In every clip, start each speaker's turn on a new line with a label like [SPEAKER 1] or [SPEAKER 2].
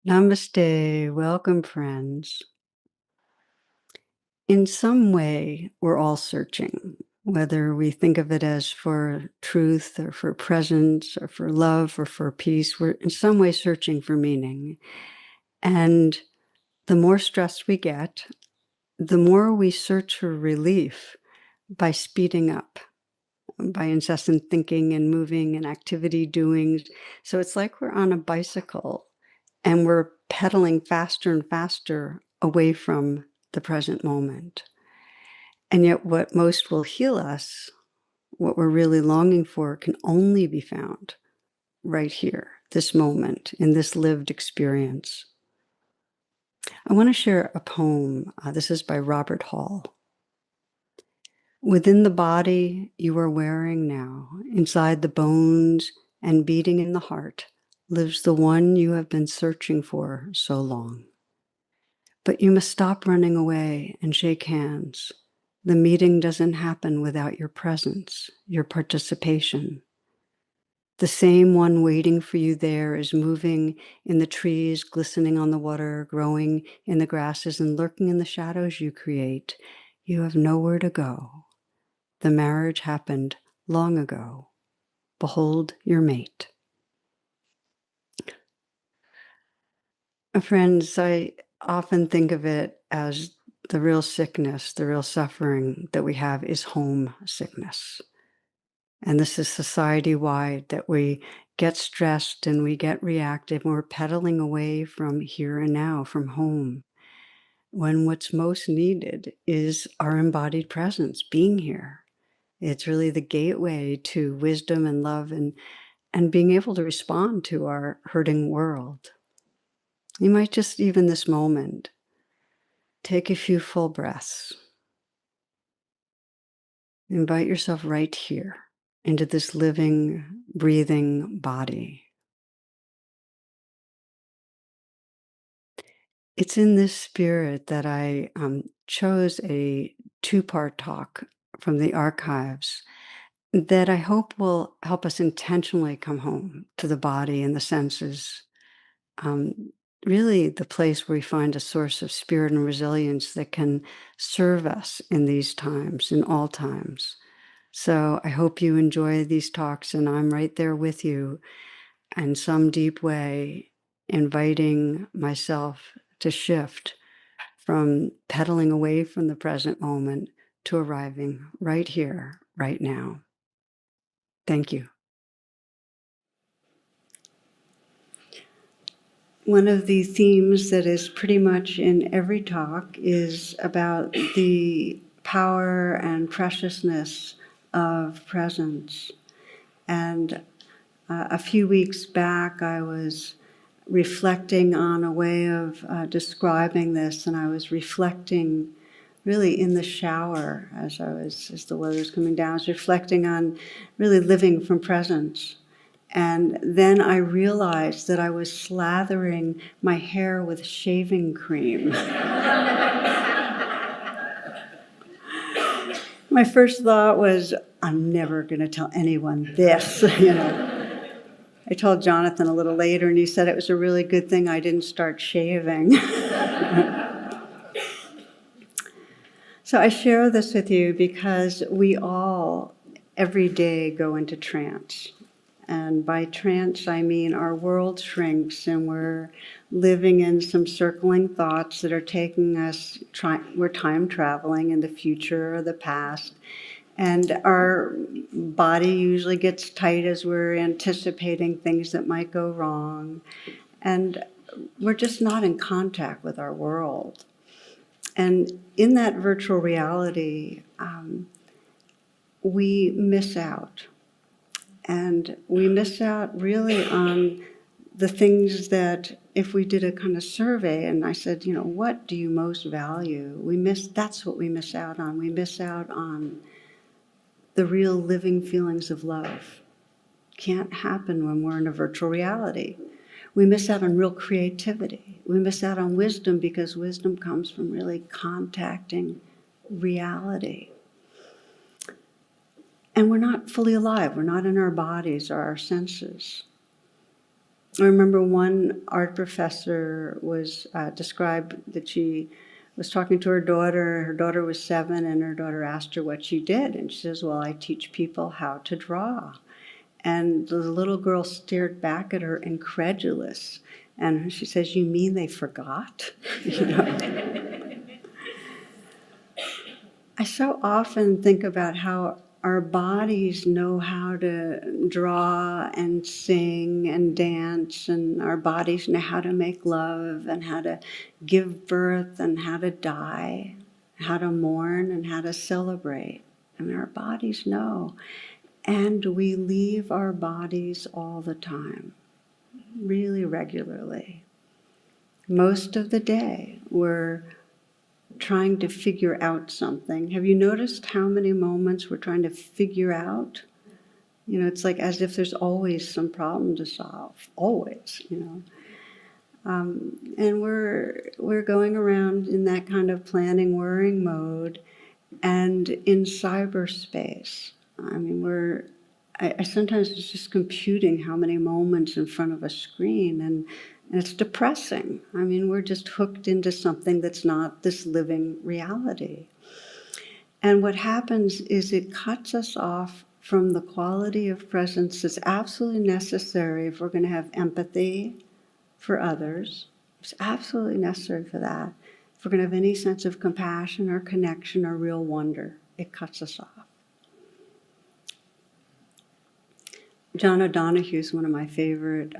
[SPEAKER 1] Namaste. Welcome, friends. In some way, we're all searching, whether we think of it as for truth or for presence or for love or for peace. We're in some way searching for meaning. And the more stressed we get, the more we search for relief by speeding up, by incessant thinking and moving and activity doing. So it's like we're on a bicycle and we're pedaling faster and faster away from the present moment. And yet what most will heal us, what we're really longing for, can only be found right here, this moment, in this lived experience. I want to share a poem. This is by Robert Hall. Within the body you are wearing now, inside the bones and beating in the heart, lives the one you have been searching for so long. But you must stop running away and shake hands. The meeting doesn't happen without your presence, your participation. The same one waiting for you there is moving in the trees, glistening on the water, growing in the grasses, and lurking in the shadows you create. You have nowhere to go. The marriage happened long ago. Behold your mate. Friends, I often think of it as the real sickness, the real suffering that we have is homesickness. And this is society-wide, that we get stressed and we get reactive and we're pedaling away from here and now, from home, when what's most needed is our embodied presence, being here. It's really the gateway to wisdom and love and being able to respond to our hurting world. You might just, even this moment, take a few full breaths. Invite yourself right here into this living, breathing body. It's in this spirit that I chose a two-part talk from the archives that I hope will help us intentionally come home to the body and the senses. Really the place where we find a source of spirit and resilience that can serve us in these times, in all times. So I hope you enjoy these talks, and I'm right there with you in some deep way, inviting myself to shift from pedaling away from the present moment to arriving right here, right now. Thank you. One of the themes that is pretty much in every talk is about the power and preciousness of presence. And a few weeks back, I was reflecting on a way of describing this, and I was reflecting really in the shower as the weather was coming down. I was reflecting on really living from presence. And then I realized that I was slathering my hair with shaving cream. My first thought was, I'm never going to tell anyone this, I told Jonathan a little later, and he said it was a really good thing I didn't start shaving. So I share this with you because we all, every day, go into trance. And by trance, I mean our world shrinks and we're living in some circling thoughts that are taking us, we're time traveling in the future or the past. And our body usually gets tight as we're anticipating things that might go wrong. And we're just not in contact with our world. And in that virtual reality, we miss out. And we miss out really on the things that, if we did a kind of survey and I said, what do you most value? That's what we miss out on. We miss out on the real living feelings of love. Can't happen when we're in a virtual reality. We miss out on real creativity. We miss out on wisdom because wisdom comes from really contacting reality. And we're not fully alive. We're not in our bodies or our senses. I remember one art professor was described that she was talking to her daughter. Her daughter was 7, and her daughter asked her what she did. And she says, well, I teach people how to draw. And the little girl stared back at her, incredulous. And she says, you mean they forgot? You know? I so often think about how our bodies know how to draw and sing and dance, and our bodies know how to make love and how to give birth and how to die, how to mourn and how to celebrate. I mean, our bodies know. And we leave our bodies all the time, really regularly. Most of the day, we're trying to figure out something. Have you noticed how many moments we're trying to figure out? You know, it's like as if there's always some problem to solve, always, you know. And we're going around in that kind of planning, worrying mode, and in cyberspace. I mean, I sometimes it's just computing how many moments in front of a screen, and it's depressing. I mean, we're just hooked into something that's not this living reality. And what happens is it cuts us off from the quality of presence that's absolutely necessary if we're going to have empathy for others. It's absolutely necessary for that. If we're going to have any sense of compassion or connection or real wonder, it cuts us off. John O'Donohue is one of my favorite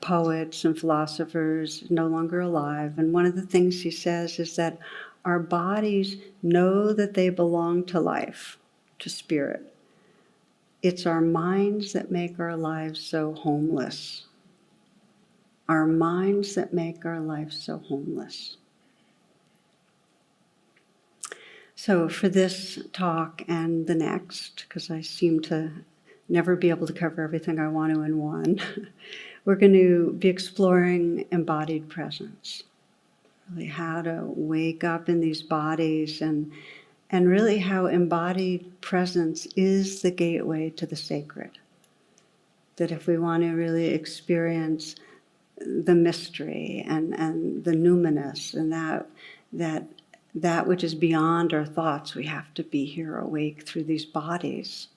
[SPEAKER 1] poets and philosophers, no longer alive. And one of the things he says is that our bodies know that they belong to life, to spirit. It's our minds that make our lives so homeless. Our minds that make our lives so homeless. So for this talk and the next, because I seem to never be able to cover everything I want to in one, we're going to be exploring embodied presence. Really how to wake up in these bodies and really how embodied presence is the gateway to the sacred. That if we want to really experience the mystery and the numinous and that which is beyond our thoughts, we have to be here awake through these bodies.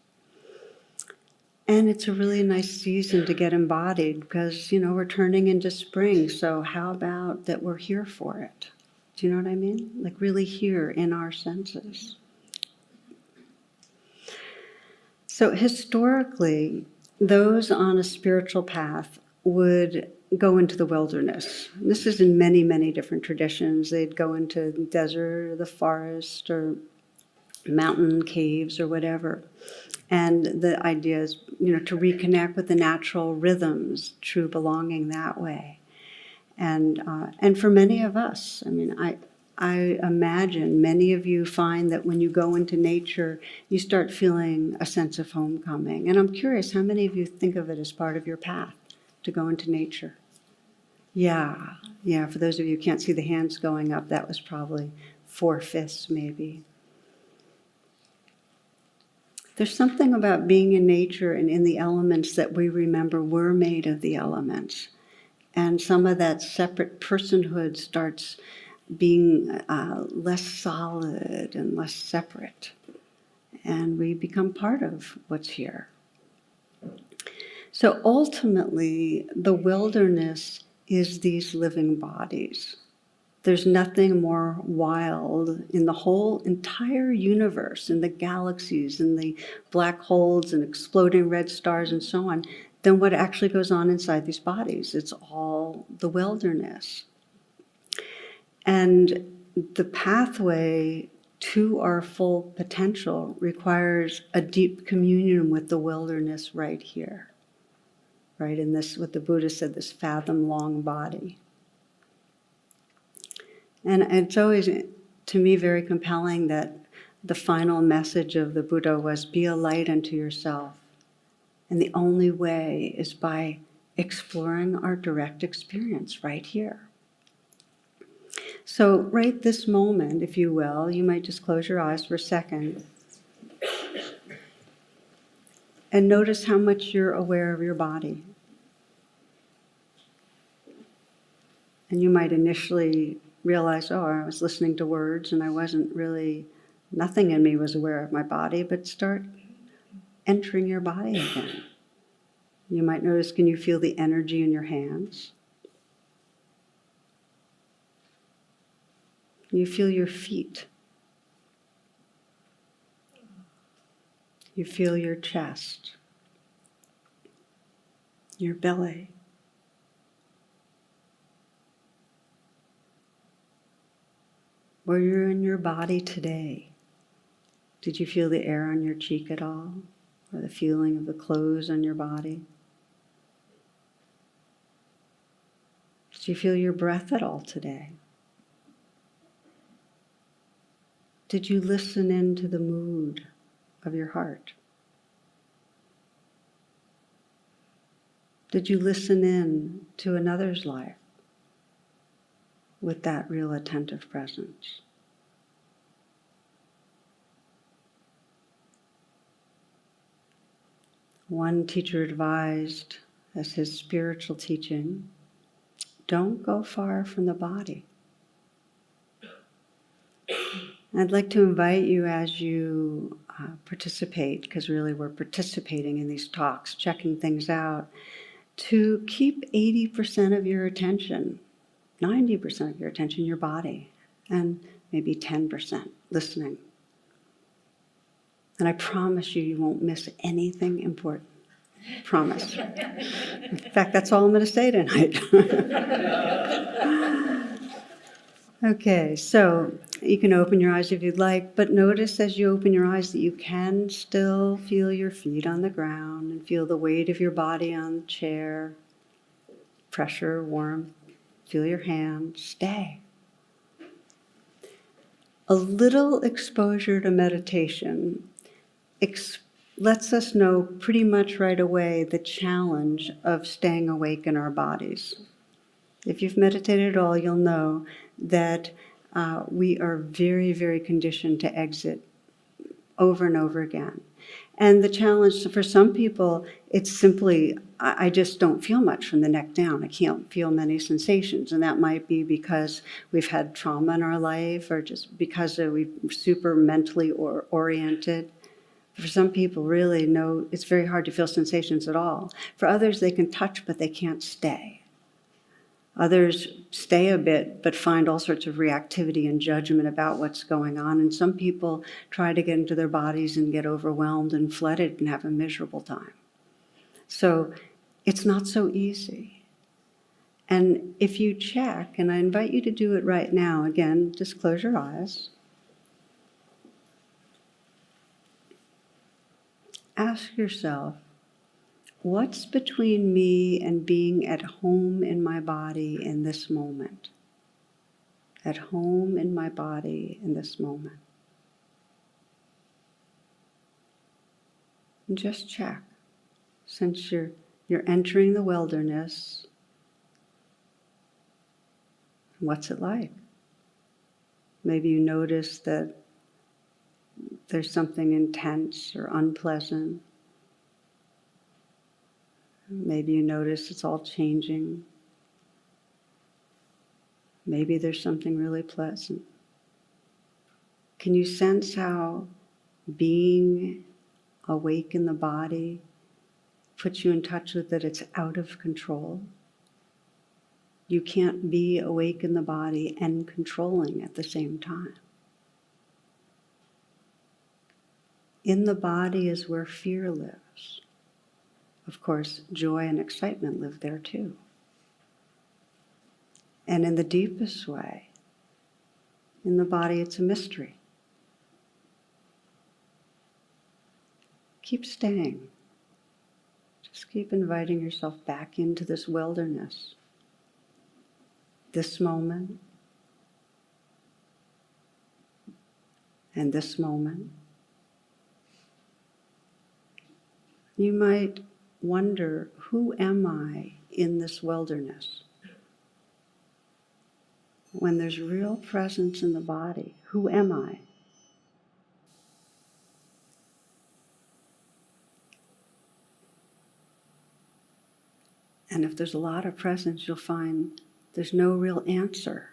[SPEAKER 1] And it's a really nice season to get embodied because, you know, we're turning into spring. So how about that we're here for it? Do you know what I mean? Like really here in our senses. So historically, those on a spiritual path would go into the wilderness. This is in many, many different traditions. They'd go into the desert or the forest or mountain caves or whatever. And the idea is, you know, to reconnect with the natural rhythms, true belonging that way. And for many of us, I mean, I imagine many of you find that when you go into nature, you start feeling a sense of homecoming. And I'm curious, how many of you think of it as part of your path to go into nature? Yeah. For those of you who can't see the hands going up, that was probably 4/5 maybe. There's something about being in nature and in the elements that we remember we're made of the elements. And some of that separate personhood starts being less solid and less separate. And we become part of what's here. So ultimately, the wilderness is these living bodies. There's nothing more wild in the whole entire universe, in the galaxies, in the black holes and exploding red stars and so on, than what actually goes on inside these bodies. It's all the wilderness. And the pathway to our full potential requires a deep communion with the wilderness right here, right in this, what the Buddha said, this fathom-long body. And it's always, to me, very compelling that the final message of the Buddha was, be a light unto yourself. And the only way is by exploring our direct experience right here. So right this moment, if you will, you might just close your eyes for a second and notice how much you're aware of your body. And you might initially realize, oh, I was listening to words and I wasn't really, nothing in me was aware of my body, but start entering your body again. You might notice, can you feel the energy in your hands? You feel your feet. You feel your chest, your belly. Where you're in your body today. Did you feel the air on your cheek at all? Or the feeling of the clothes on your body? Did you feel your breath at all today? Did you listen into the mood of your heart? Did you listen in to another's life with that real attentive presence? One teacher advised, as his spiritual teaching, don't go far from the body. I'd like to invite you as you participate, because really we're participating in these talks, checking things out, to keep 80% of your attention, 90% of your attention in your body, and maybe 10% listening. And I promise you, you won't miss anything important. Promise. In fact, that's all I'm going to say tonight. Okay, so you can open your eyes if you'd like, but notice as you open your eyes that you can still feel your feet on the ground and feel the weight of your body on the chair, pressure, warmth, feel your hands, stay. A little exposure to meditation lets us know pretty much right away the challenge of staying awake in our bodies. If you've meditated at all, you'll know that we are very, very conditioned to exit over and over again. And the challenge for some people, it's simply, I just don't feel much from the neck down. I can't feel many sensations. And that might be because we've had trauma in our life or just because we're super mentally oriented. For some people, really, no, it's very hard to feel sensations at all. For others, they can touch, but they can't stay. Others stay a bit, but find all sorts of reactivity and judgment about what's going on. And some people try to get into their bodies and get overwhelmed and flooded and have a miserable time. So it's not so easy. And if you check, and I invite you to do it right now, again, just close your eyes. Ask yourself, what's between me and being at home in my body in this moment? At home in my body in this moment. And just check. Since you're entering the wilderness, what's it like? Maybe you notice that there's something intense or unpleasant. Maybe you notice it's all changing. Maybe there's something really pleasant. Can you sense how being awake in the body puts you in touch with that it's out of control? You can't be awake in the body and controlling at the same time. In the body is where fear lives. Of course, joy and excitement live there too. And in the deepest way, in the body, it's a mystery. Keep staying. Just keep inviting yourself back into this wilderness. This moment. And this moment. You might wonder, who am I in this wilderness? When there's real presence in the body, who am I? And if there's a lot of presence, you'll find There's no real answer.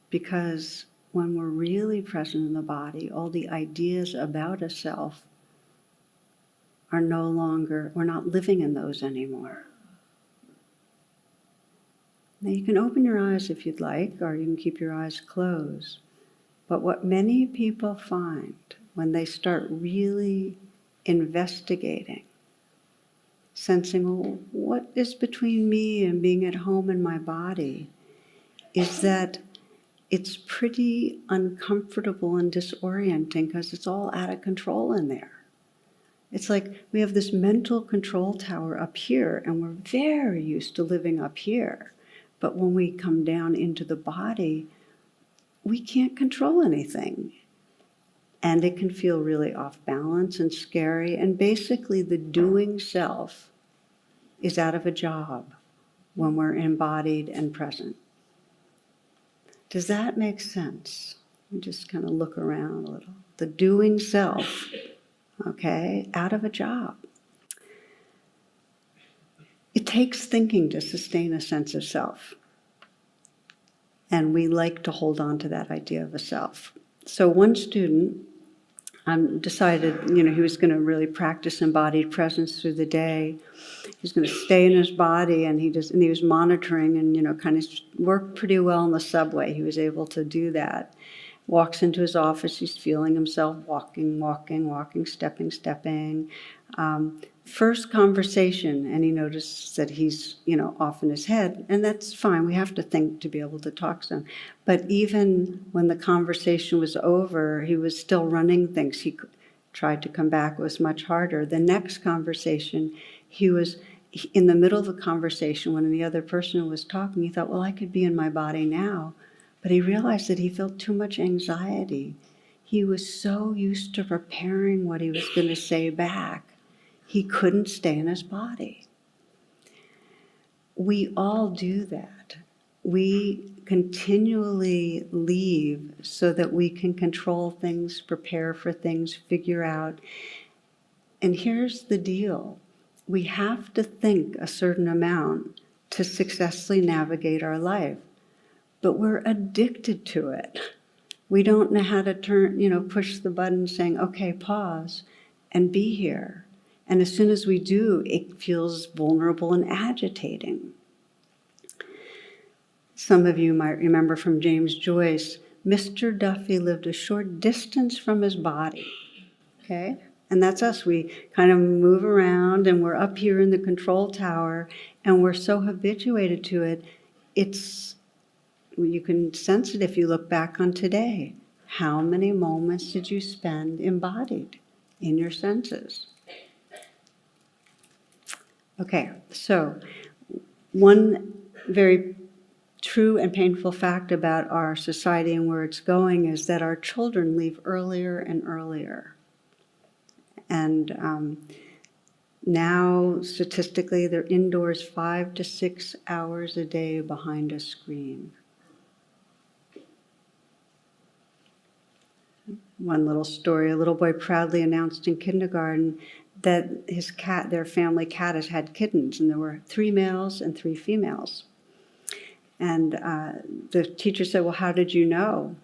[SPEAKER 1] Because when we're really present in the body, all the ideas about a self are no longer, we're not living in those anymore. Now you can open your eyes if you'd like, or you can keep your eyes closed. But what many people find when they start really investigating, sensing, well, what is between me and being at home in my body, is that it's pretty uncomfortable and disorienting because it's all out of control in there. It's like we have this mental control tower up here, and we're very used to living up here. But when we come down into the body, we can't control anything. And it can feel really off balance and scary. And basically the doing self is out of a job when we're embodied and present. Does that make sense? You just kind of look around a little. The doing self, okay, out of a job. It takes thinking to sustain a sense of self. And we like to hold on to that idea of a self. So one student decided, he was going to really practice embodied presence through the day. He was going to stay in his body, and he was monitoring and, kind of worked pretty well in the subway. He was able to do that. Walks into his office, he's feeling himself walking, stepping. First conversation, and he noticed that he's, off in his head, and that's fine. We have to think to be able to talk to him. But even when the conversation was over, he was still running things. He tried to come back. It was much harder. The next conversation, he was in the middle of the conversation when the other person was talking. He thought, well, I could be in my body now. But he realized that he felt too much anxiety. He was so used to preparing what he was going to say back. He couldn't stay in his body. We all do that. We continually leave so that we can control things, prepare for things, figure out. And here's the deal. We have to think a certain amount to successfully navigate our life. But we're addicted to it. We don't know how to push the button saying, okay, pause and be here. And as soon as we do, it feels vulnerable and agitating. Some of you might remember from James Joyce, Mr. Duffy lived a short distance from his body, okay? And that's us. We kind of move around, and we're up here in the control tower, and we're so habituated to it, you can sense it if you look back on today. How many moments did you spend embodied in your senses? Okay, so one very true and painful fact about our society and where it's going is that our children leave earlier and earlier. And now, statistically, they're indoors 5 to 6 hours a day behind a screen. One little story, a little boy proudly announced in kindergarten that their family cat has had kittens, and there were 3 males and 3 females. And the teacher said, well, how did you know?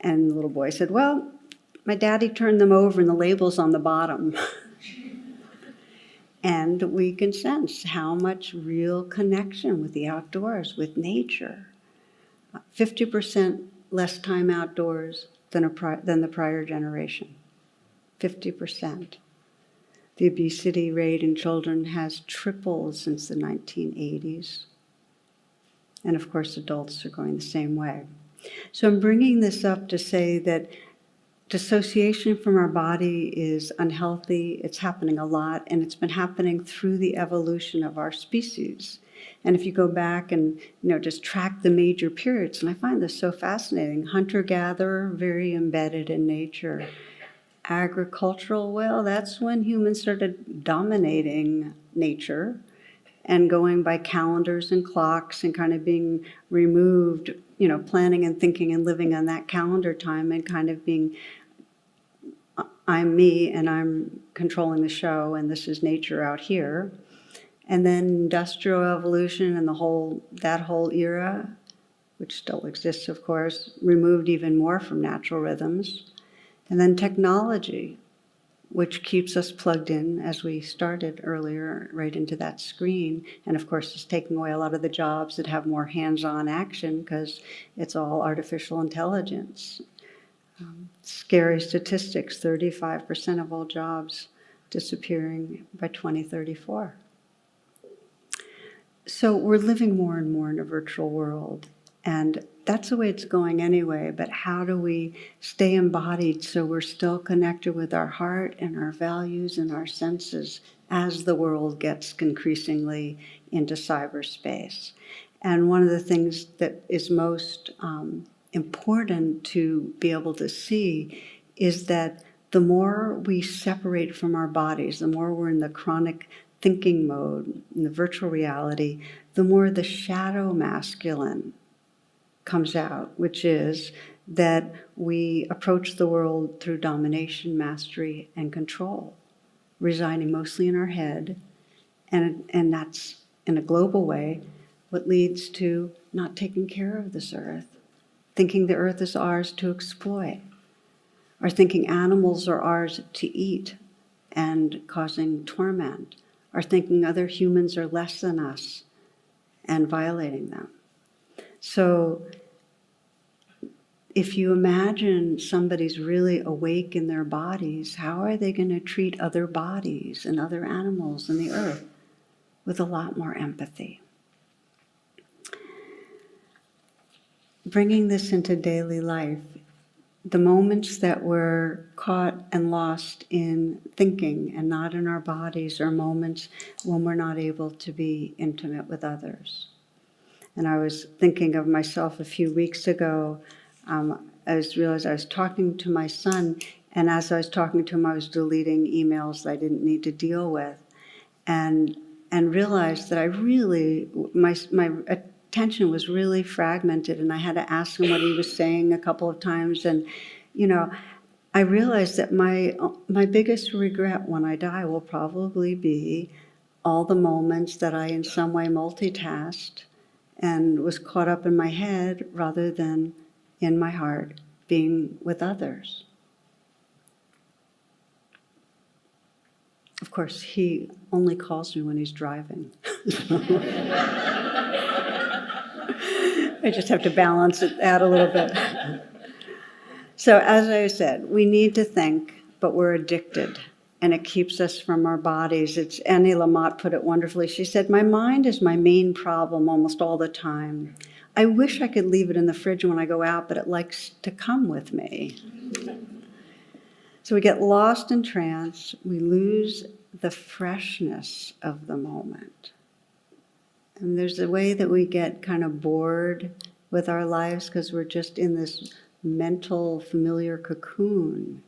[SPEAKER 1] And the little boy said, well, my daddy turned them over and the label's on the bottom. And we can sense how much real connection with the outdoors, with nature. 50% less time outdoors than the prior generation. 50%. The obesity rate in children has tripled since the 1980s. And of course, adults are going the same way. So I'm bringing this up to say that dissociation from our body is unhealthy. It's happening a lot, and it's been happening through the evolution of our species. And if you go back and just track the major periods, and I find this so fascinating, hunter-gatherer, very embedded in nature. Agricultural, well, that's when humans started dominating nature and going by calendars and clocks and kind of being removed, planning and thinking and living on that calendar time and kind of being, I'm me and I'm controlling the show and this is nature out here. And then industrial evolution and that whole era, which still exists, of course, removed even more from natural rhythms. And then technology, which keeps us plugged in, as we started earlier, right into that screen. And of course, it's taking away a lot of the jobs that have more hands-on action because it's all artificial intelligence. Scary statistics, 35% of all jobs disappearing by 2034. So we're living more and more in a virtual world, and that's the way it's going anyway, but how do we stay embodied so we're still connected with our heart and our values and our senses as the world gets increasingly into cyberspace? And one of the things that is most important to be able to see is that the more we separate from our bodies, the more we're in the chronic thinking mode, in the virtual reality, the more the shadow masculine comes out, which is that we approach the world through domination, mastery, and control, residing mostly in our head, and that's, in a global way, what leads to not taking care of this earth, thinking the earth is ours to exploit, or thinking animals are ours to eat and causing torment, or thinking other humans are less than us and violating them. So if you imagine somebody's really awake in their bodies, how are they going to treat other bodies and other animals in the earth? With a lot more empathy. Bringing this into daily life, the moments that we're caught and lost in thinking and not in our bodies are moments when we're not able to be intimate with others. And I was thinking of myself a few weeks ago. I realized I was talking to my son, and as I was talking to him, I was deleting emails that I didn't need to deal with, and realized that I really, my attention was really fragmented, and I had to ask him what he was saying a couple of times. And I realized that my biggest regret when I die will probably be all the moments that I in some way multitasked and was caught up in my head rather than in my heart being with others. Of course, he only calls me when he's driving. I just have to balance it out a little bit. So as I said, we need to think, but we're addicted, and it keeps us from our bodies. It's Annie Lamott put it wonderfully. She said, "My mind is my main problem almost all the time. I wish I could leave it in the fridge when I go out, but it likes to come with me." So we get lost in trance, we lose the freshness of the moment. And there's a way that we get kind of bored with our lives because we're just in this mental, familiar cocoon.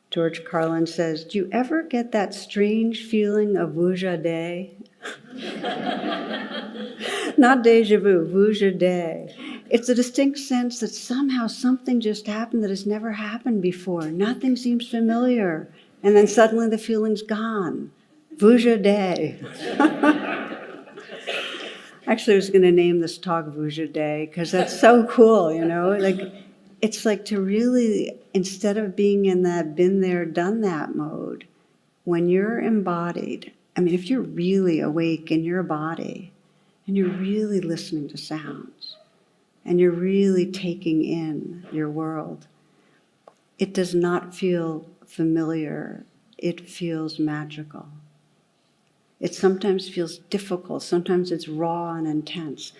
[SPEAKER 1] George Carlin says, "Do you ever get that strange feeling of vujade?" Not deja vu, vujade. It's a distinct sense that somehow something just happened that has never happened before. Nothing seems familiar. And then suddenly the feeling's gone. Vujade. Actually, I was going to name this talk Vujade because that's so cool, it's like to really, instead of being in that been there, done that mode, when you're embodied, if you're really awake in your body and you're really listening to sounds and you're really taking in your world, it does not feel familiar. It feels magical. It sometimes feels difficult. Sometimes it's raw and intense,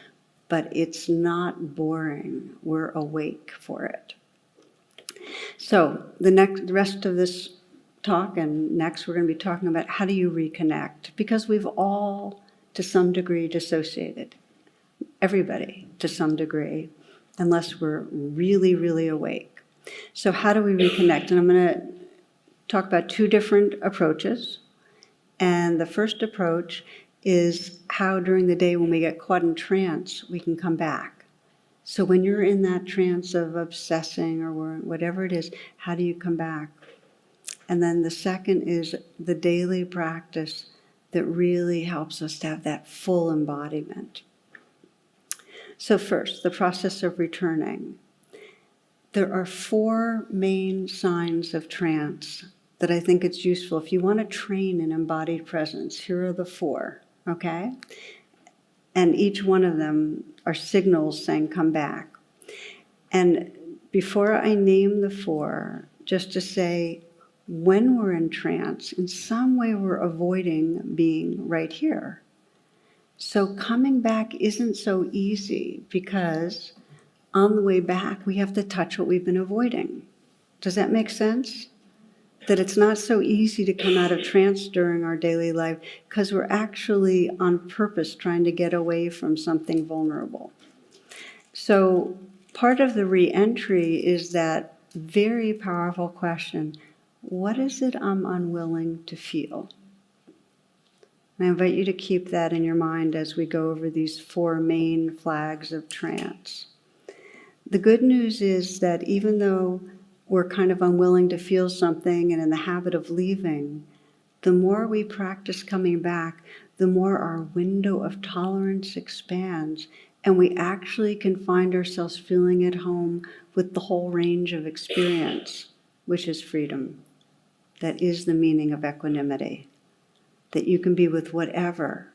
[SPEAKER 1] but it's not boring. We're awake for it. So the rest of this talk and next we're going to be talking about how do you reconnect, because we've all to some degree dissociated, everybody to some degree, unless we're really, really awake. So how do we reconnect? And I'm going to talk about two different approaches. And the first approach is how during the day when we get caught in trance, we can come back. So when you're in that trance of obsessing or whatever it is, how do you come back? And then the second is the daily practice that really helps us to have that full embodiment. So first, the process of returning. There are 4 main signs of trance that I think it's useful. If you want to train in embodied presence, here are the 4, okay? And each one of them are signals saying, come back. And before I name the 4, just to say, when we're in trance, in some way we're avoiding being right here. So coming back isn't so easy because on the way back, we have to touch what we've been avoiding. Does that make sense? That it's not so easy to come out of trance during our daily life because we're actually on purpose trying to get away from something vulnerable. So part of the re-entry is that very powerful question, what is it I'm unwilling to feel? And I invite you to keep that in your mind as we go over these 4 main flags of trance. The good news is that even though we're kind of unwilling to feel something and in the habit of leaving, the more we practice coming back, the more our window of tolerance expands, and we actually can find ourselves feeling at home with the whole range of experience, which is freedom. That is the meaning of equanimity, that you can be with whatever.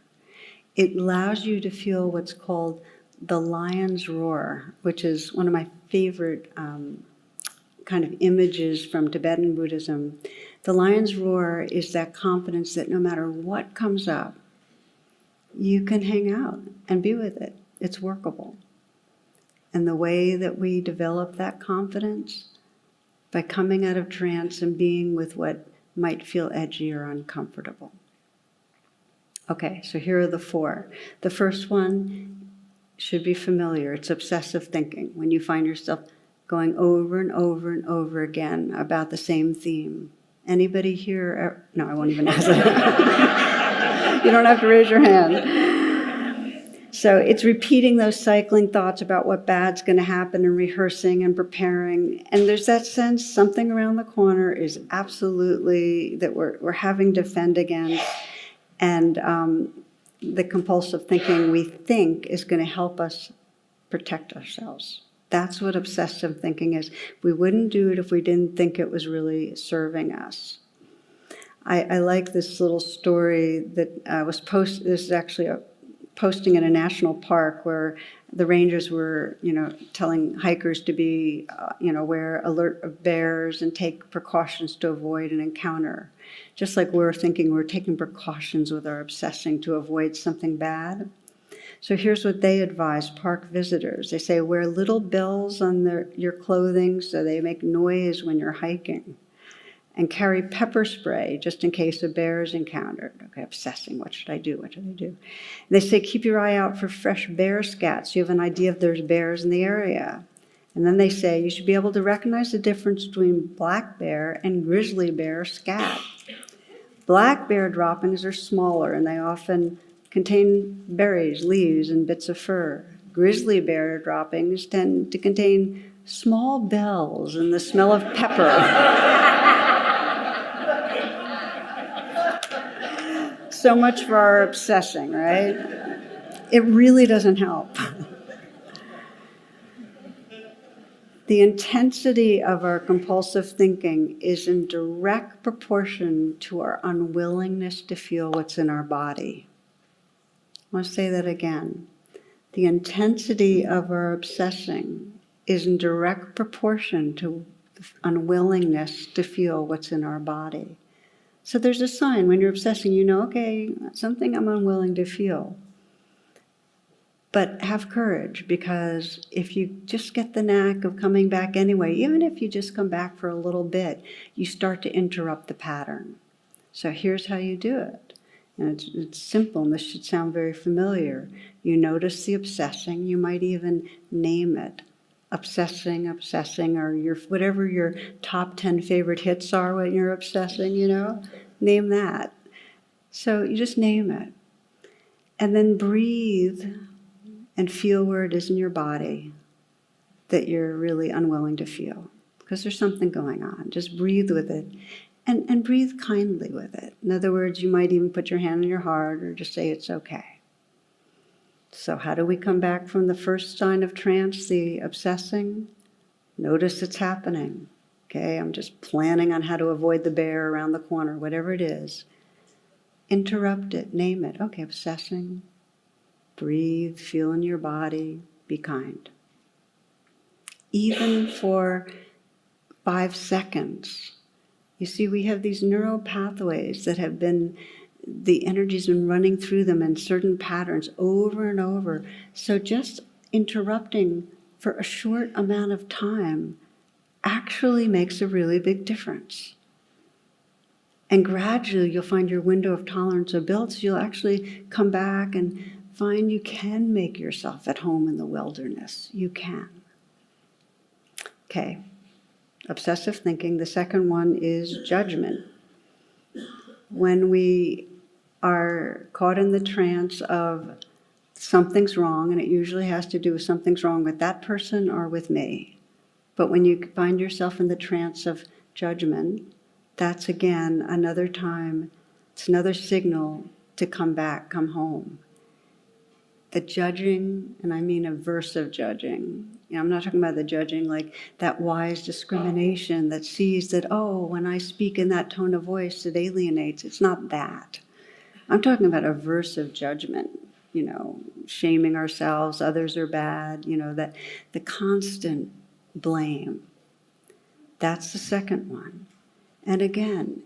[SPEAKER 1] It allows you to feel what's called the lion's roar, which is one of my favorite kind of images from Tibetan Buddhism. The lion's roar is that confidence that no matter what comes up, you can hang out and be with it. It's workable. And the way that we develop that confidence, by coming out of trance and being with what might feel edgy or uncomfortable. Okay, so here are the 4. The first one should be familiar. It's obsessive thinking, when you find yourself going over and over and over again about the same theme. Anybody here? No, I won't even ask that. You don't have to raise your hand. So it's repeating those cycling thoughts about what bad's going to happen and rehearsing and preparing. And there's that sense something around the corner is absolutely that we're having to fend against. And the compulsive thinking we think is going to help us protect ourselves. That's what obsessive thinking is. We wouldn't do it if we didn't think it was really serving us. I like this little story that was posted. This is actually a posting in a national park where the rangers were, telling hikers to be, aware, alert of bears and take precautions to avoid an encounter. Just like we're thinking we're taking precautions with our obsessing to avoid something bad. So here's what they advise park visitors. They say, wear little bells on your clothing so they make noise when you're hiking. And carry pepper spray just in case a bear is encountered. Okay, obsessing, what should I do? What should I do? And they say, keep your eye out for fresh bear scat so you have an idea if there's bears in the area. And then they say, you should be able to recognize the difference between black bear and grizzly bear scat. Black bear droppings are smaller and they often contain berries, leaves, and bits of fur. Grizzly bear droppings tend to contain small bells and the smell of pepper. So much for our obsessing, right? It really doesn't help. The intensity of our compulsive thinking is in direct proportion to our unwillingness to feel what's in our body. I want to say that again. The intensity of our obsessing is in direct proportion to the unwillingness to feel what's in our body. So there's a sign when you're obsessing, okay, something I'm unwilling to feel. But have courage, because if you just get the knack of coming back anyway, even if you just come back for a little bit, you start to interrupt the pattern. So here's how you do it. And it's simple, and this should sound very familiar. You notice the obsessing, you might even name it. Obsessing, or whatever your top 10 favorite hits are when you're obsessing, name that. So you just name it. And then breathe and feel where it is in your body that you're really unwilling to feel. Because there's something going on. Just breathe with it. And breathe kindly with it. In other words, you might even put your hand on your heart or just say it's okay. So how do we come back from the first sign of trance, the obsessing? Notice it's happening. Okay, I'm just planning on how to avoid the bear around the corner, whatever it is. Interrupt it, name it. Okay, obsessing. Breathe, feel in your body, be kind. Even for 5 seconds. You see, we have these neural pathways that have been, the energy's been running through them in certain patterns over and over. So just interrupting for a short amount of time actually makes a really big difference. And gradually you'll find your window of tolerance will build, so you'll actually come back and find you can make yourself at home in the wilderness. You can. Okay. Obsessive thinking. The second one is judgment. When we are caught in the trance of something's wrong, and it usually has to do with something's wrong with that person or with me. But when you find yourself in the trance of judgment, that's again another time, it's another signal to come back, come home. The judging, and I mean aversive judging. I'm not talking about the judging like that wise discrimination that sees that, oh, when I speak in that tone of voice, it alienates. It's not that. I'm talking about aversive judgment, shaming ourselves, others are bad, that the constant blame. That's the second one. And again,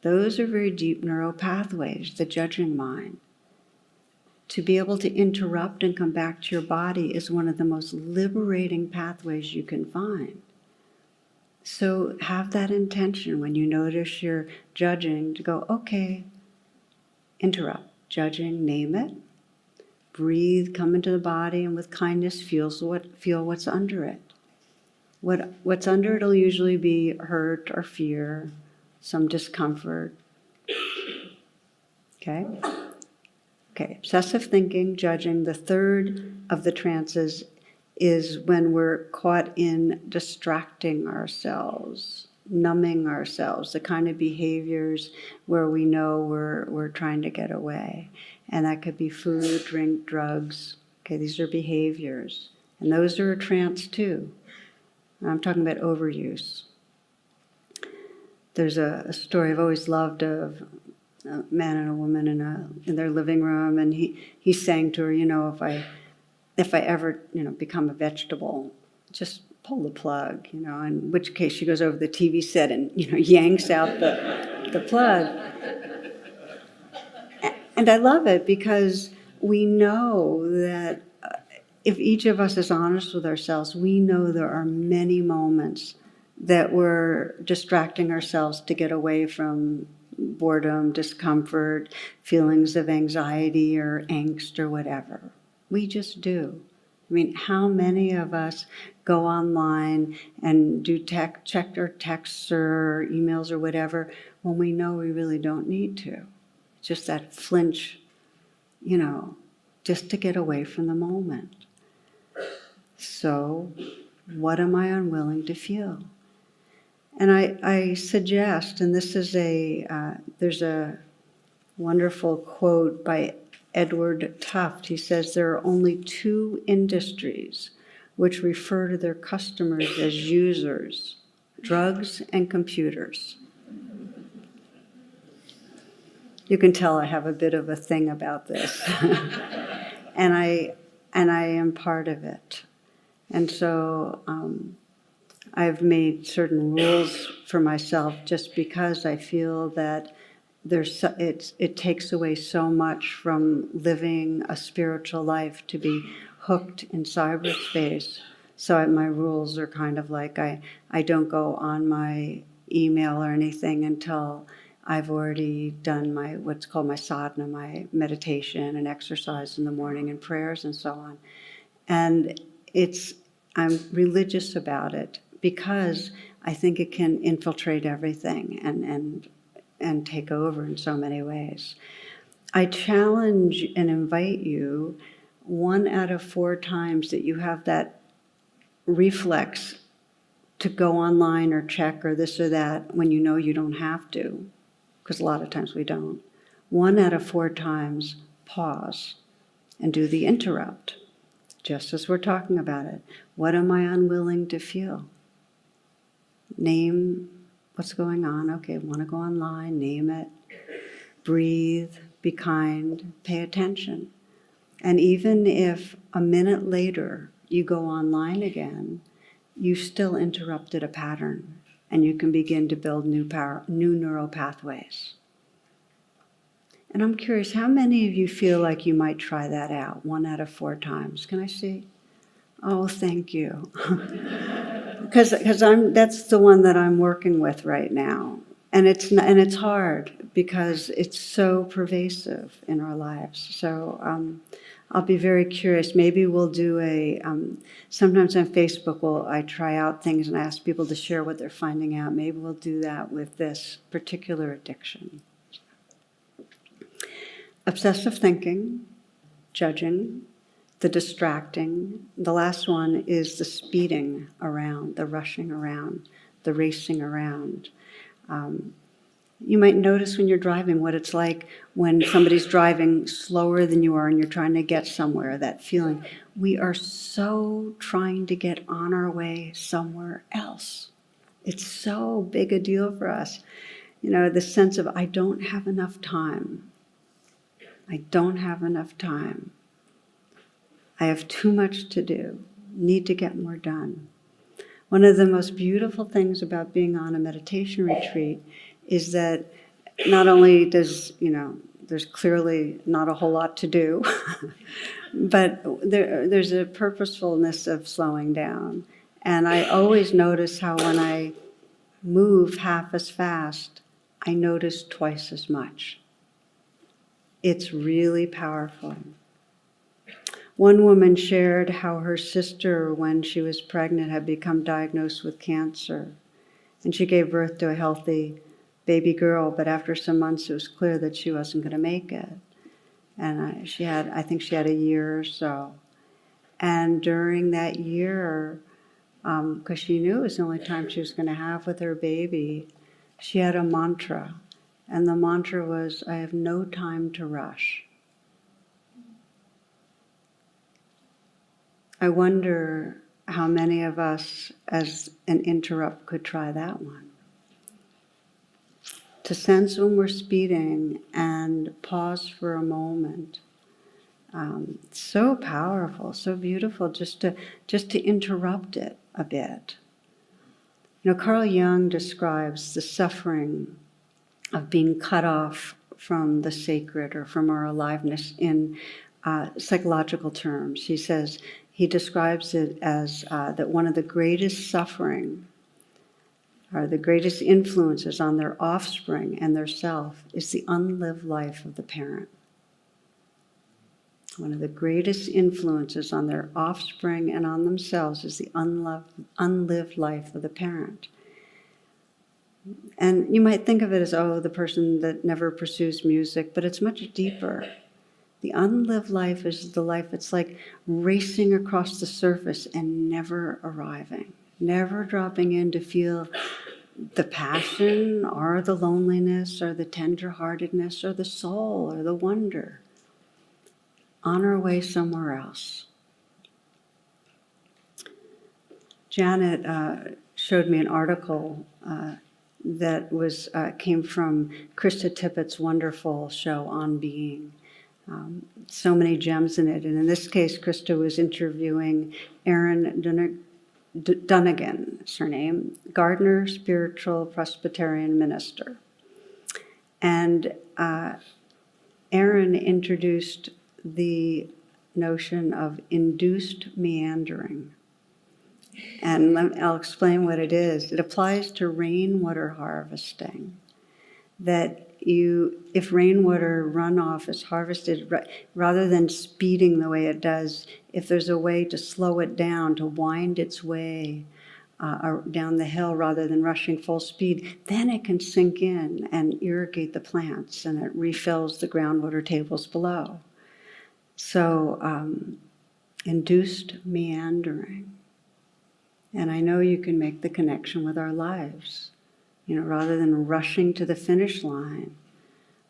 [SPEAKER 1] those are very deep neural pathways, the judging mind. To be able to interrupt and come back to your body is one of the most liberating pathways you can find. So have that intention when you notice you're judging to go, okay, interrupt. Judging, name it. Breathe, come into the body, and with kindness feel what's under it. What's under it will usually be hurt or fear, some discomfort. Okay? Okay, obsessive thinking, judging. The third of the trances is when we're caught in distracting ourselves, numbing ourselves, the kind of behaviors where we know we're trying to get away. And that could be food, drink, drugs. Okay, these are behaviors. And those are a trance too. I'm talking about overuse. There's a story I've always loved of a man and a woman in their living room, and he sang to her, if I ever, become a vegetable, just pull the plug, in which case she goes over the TV set and, yanks out the plug. And I love it because we know that if each of us is honest with ourselves, we know there are many moments that we're distracting ourselves to get away from boredom, discomfort, feelings of anxiety or angst or whatever. We just do. I mean, how many of us go online and do check our texts or emails or whatever when we know we really don't need to? Just that flinch, just to get away from the moment. So, what am I unwilling to feel? And I suggest, and this is there's a wonderful quote by Edward Tufte. He says there are only 2 industries which refer to their customers as users: drugs and computers. You can tell I have a bit of a thing about this. and I am part of it. And so I've made certain rules for myself just because I feel that it takes away so much from living a spiritual life to be hooked in cyberspace. So my rules are kind of like I don't go on my email or anything until I've already done what's called my sadhana, my meditation and exercise in the morning and prayers and so on. And I'm religious about it because I think it can infiltrate everything and take over in so many ways. I challenge and invite you 1 out of 4 times that you have that reflex to go online or check or this or that when you know you don't have to, because a lot of times we don't. 1 out of 4 times, pause and do the interrupt, just as we're talking about it. What am I unwilling to feel? Name what's going on. Okay, want to go online, name it. Breathe, be kind, pay attention. And even if a minute later you go online again, you still interrupted a pattern, and you can begin to build new neural pathways. And I'm curious, how many of you feel like you might try that out 1 out of 4 times? Can I see? Oh, thank you. Because that's the one that I'm working with right now. And it's hard because it's so pervasive in our lives. So I'll be very curious. Maybe we'll do sometimes on Facebook I try out things and ask people to share what they're finding out. Maybe we'll do that with this particular addiction. Obsessive thinking, judging, the distracting. The last one is the speeding around, the rushing around, the racing around. You might notice when you're driving what it's like when somebody's driving slower than you are and you're trying to get somewhere, that feeling. We are so trying to get on our way somewhere else. It's so big a deal for us. The sense of, I don't have enough time. I don't have enough time. I have too much to do. Need to get more done. One of the most beautiful things about being on a meditation retreat is that not only does, there's clearly not a whole lot to do, but there's a purposefulness of slowing down. And I always notice how when I move half as fast, I notice twice as much. It's really powerful. One woman shared how her sister, when she was pregnant, had become diagnosed with cancer. And she gave birth to a healthy baby girl, but after some months it was clear that she wasn't going to make it. And I think she had a year or so. And during that year, because she knew it was the only time she was going to have with her baby, she had a mantra. And the mantra was, I have no time to rush. I wonder how many of us, as an interrupt, could try that one. To sense when we're speeding and pause for a moment. So powerful, so beautiful, just to interrupt it a bit. Carl Jung describes the suffering of being cut off from the sacred or from our aliveness in psychological terms. He describes it as that one of the greatest suffering or the greatest influences on their offspring and their self is the unlived life of the parent. One of the greatest influences on their offspring and on themselves is the unlived life of the parent. And you might think of it as, the person that never pursues music, but it's much deeper. The unlived life is the life that's like racing across the surface and never arriving, never dropping in to feel the passion or the loneliness or the tenderheartedness or the soul or the wonder. On our way somewhere else. Janet showed me an article that came from Krista Tippett's wonderful show On Being. So many gems in it. And in this case, Krista was interviewing Erin Dunnigan, is her name, Gardner Spiritual Presbyterian Minister. And Erin introduced the notion of induced meandering. And I'll explain what it is. It applies to rainwater harvesting. That if rainwater runoff is harvested, rather than speeding the way it does, if there's a way to slow it down, to wind its way down the hill rather than rushing full speed, then it can sink in and irrigate the plants and it refills the groundwater tables below. So, induced meandering. And I know you can make the connection with our lives. Rather than rushing to the finish line,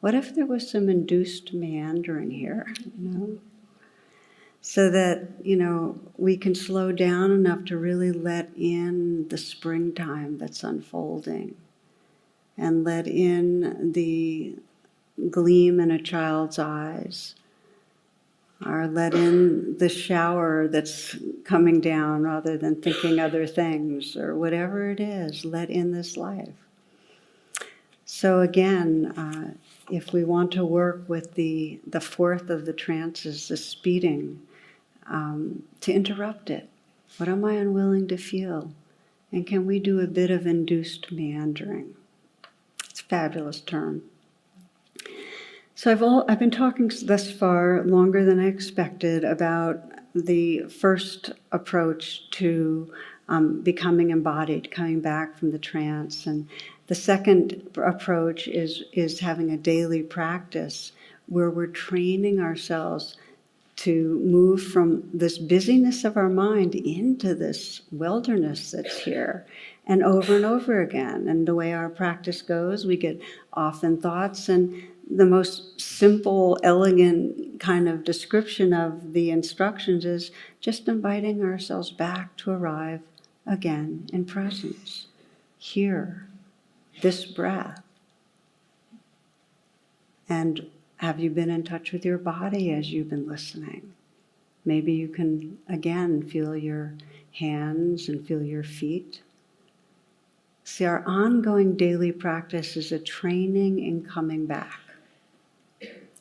[SPEAKER 1] what if there was some induced meandering here, So that, we can slow down enough to really let in the springtime that's unfolding and let in the gleam in a child's eyes, or let in the shower that's coming down rather than thinking other things, or whatever it is, let in this life. So again, if we want to work with the fourth of the trances, the speeding, to interrupt it, what am I unwilling to feel? And can we do a bit of induced meandering? It's a fabulous term. So I've been talking thus far longer than I expected about the first approach to becoming embodied, coming back from the trance, and the second approach is having a daily practice where we're training ourselves to move from this busyness of our mind into this wilderness that's here, and over again. And the way our practice goes, we get off in thoughts, and the most simple, elegant kind of description of the instructions is just inviting ourselves back to arrive again in presence, here, this breath. And have you been in touch with your body as you've been listening? Maybe you can, again, feel your hands and feel your feet. See, our ongoing daily practice is a training in coming back.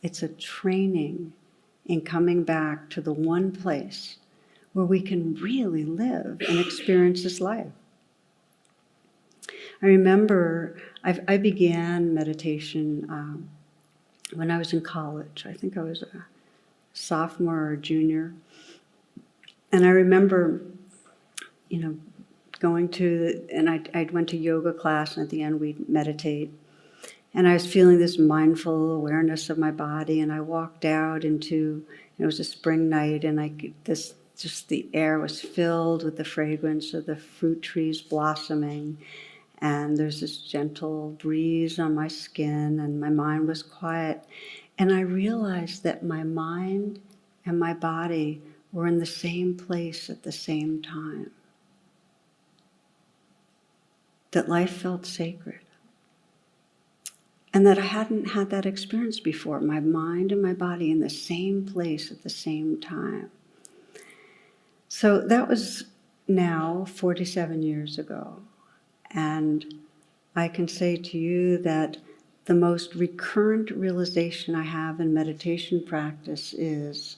[SPEAKER 1] It's a training in coming back to the one place where we can really live and experience this life. I remember I began meditation when I was in college. I think I was a sophomore or junior. And I remember, going to, and I went to yoga class, and at the end we'd meditate. And I was feeling this mindful awareness of my body, and I walked out into, it was a spring night, and the air was filled with the fragrance of the fruit trees blossoming, and there's this gentle breeze on my skin, and my mind was quiet. And I realized that my mind and my body were in the same place at the same time. That life felt sacred. And that I hadn't had that experience before, my mind and my body in the same place at the same time. So that was now 47 years ago. And I can say to you that the most recurrent realization I have in meditation practice is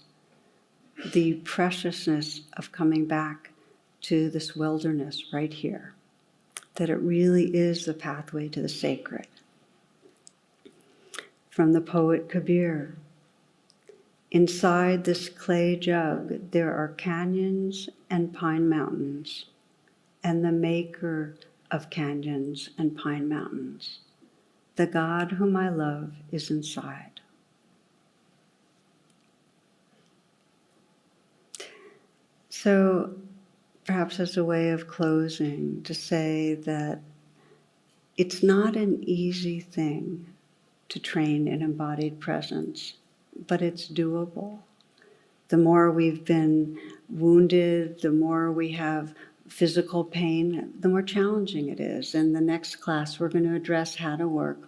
[SPEAKER 1] the preciousness of coming back to this wilderness right here. That it really is the pathway to the sacred. From the poet Kabir, inside this clay jug there are canyons and pine mountains, and the maker of canyons and pine mountains, the God whom I love, is inside. So perhaps as a way of closing, to say that it's not an easy thing to train in embodied presence, but it's doable. The more we've been wounded, the more we have physical pain, the more challenging it is. In the next class, we're going to address how to work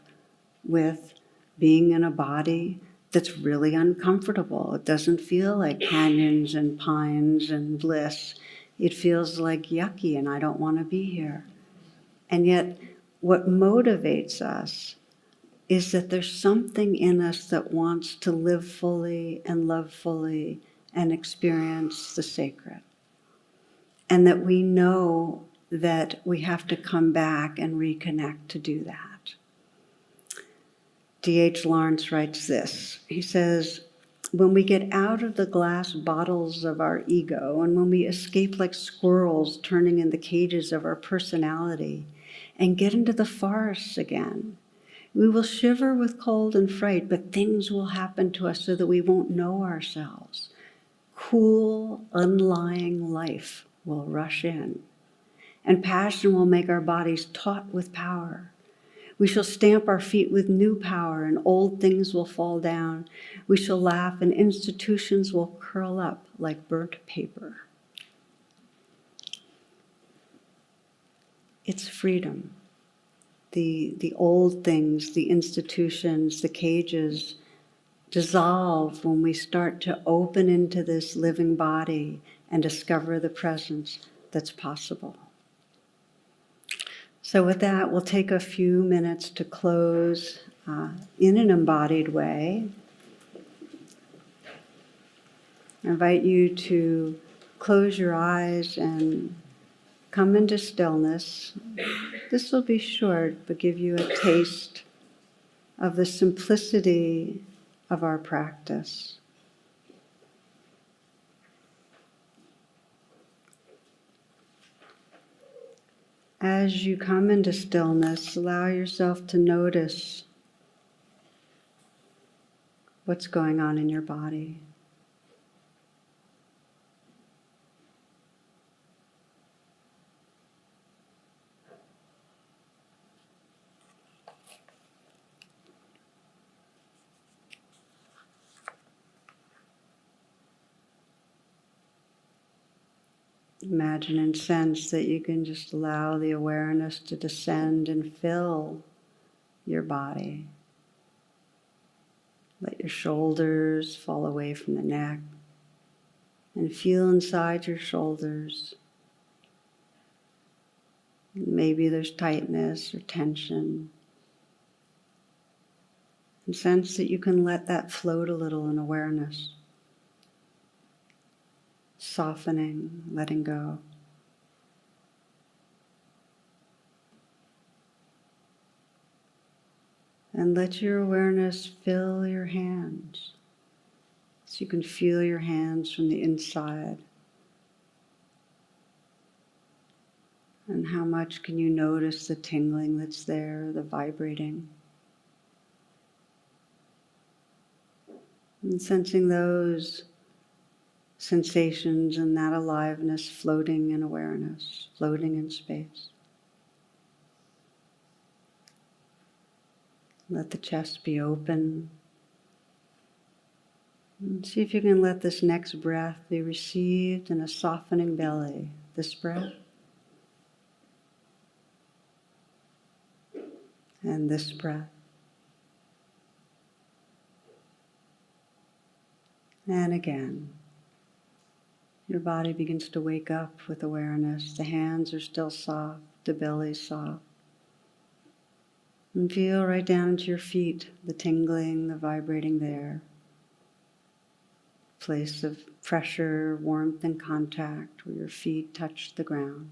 [SPEAKER 1] with being in a body that's really uncomfortable. It doesn't feel like canyons and pines and bliss. It feels like yucky and I don't want to be here. And yet, what motivates us is that there's something in us that wants to live fully and love fully and experience the sacred. And that we know that we have to come back and reconnect to do that. D.H. Lawrence writes this. He says, when we get out of the glass bottles of our ego, and when we escape like squirrels turning in the cages of our personality and get into the forests again, we will shiver with cold and fright, but things will happen to us so that we won't know ourselves. Cool, unlying life will rush in. and passion will make our bodies taut with power. We shall stamp our feet with new power, and old things will fall down. We shall laugh, and institutions will curl up like burnt paper. It's freedom. The old things, the institutions, the cages dissolve when we start to open into this living body and discover the presence that's possible. So with that, we'll take a few minutes to close in an embodied way. I invite you to close your eyes and come into stillness. This will be short, but give you a taste of the simplicity of our practice. As you come into stillness, allow yourself to notice what's going on in your body. Imagine and sense that you can just allow the awareness to descend and fill your body. Let your shoulders fall away from the neck and feel inside your shoulders. Maybe there's tightness or tension. And sense that you can let that float a little in awareness. Softening, letting go. And let your awareness fill your hands. So you can feel your hands from the inside. And how much can you notice the tingling that's there, the vibrating? And sensing those sensations and that aliveness floating in awareness, floating in space. Let the chest be open. And see if you can let this next breath be received in a softening belly. This breath. And this breath. And again. Your body begins to wake up with awareness. The hands are still soft, the belly's soft. And feel right down into your feet, the tingling, the vibrating there. Place of pressure, warmth, and contact where your feet touch the ground.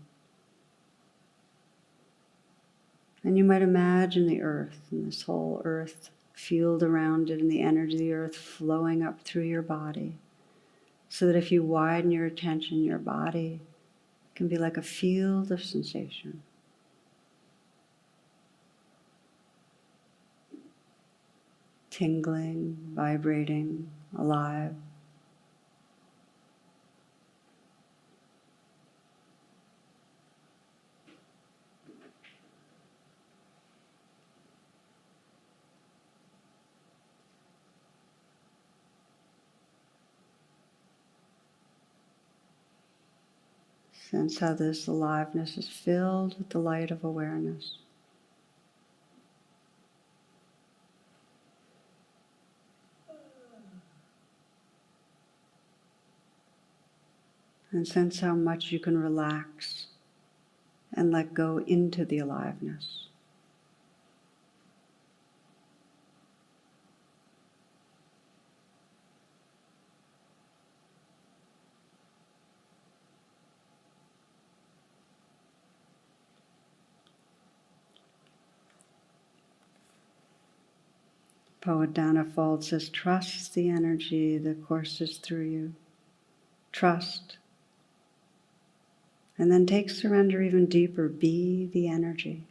[SPEAKER 1] And you might imagine the earth and this whole earth field around it and the energy of the earth flowing up through your body. So that if you widen your attention, your body can be like a field of sensation. Tingling, vibrating, alive. Sense how this aliveness is filled with the light of awareness. And sense how much you can relax and let go into the aliveness. Poet Dana Fald says, trust the energy that courses through you. Trust. And then take surrender even deeper. Be the energy.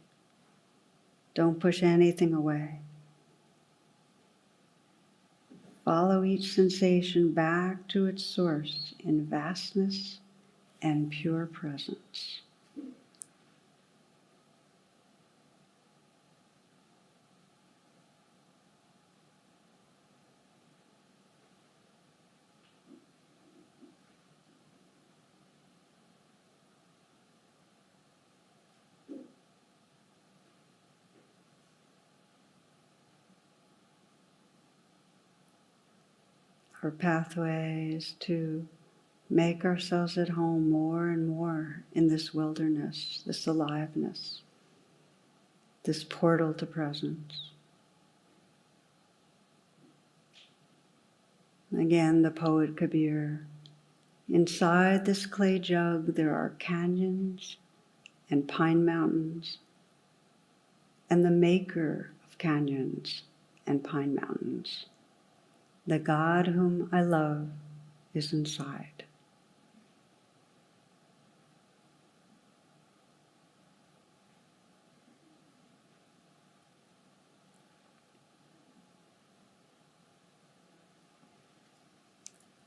[SPEAKER 1] Don't push anything away. Follow each sensation back to its source in vastness and pure presence. Our pathway is to make ourselves at home more and more in this wilderness, this aliveness, this portal to presence. Again, the poet Kabir, inside this clay jug there are canyons and pine mountains, and the maker of canyons and pine mountains, the God whom I love, is inside.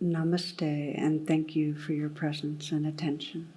[SPEAKER 1] Namaste, and thank you for your presence and attention.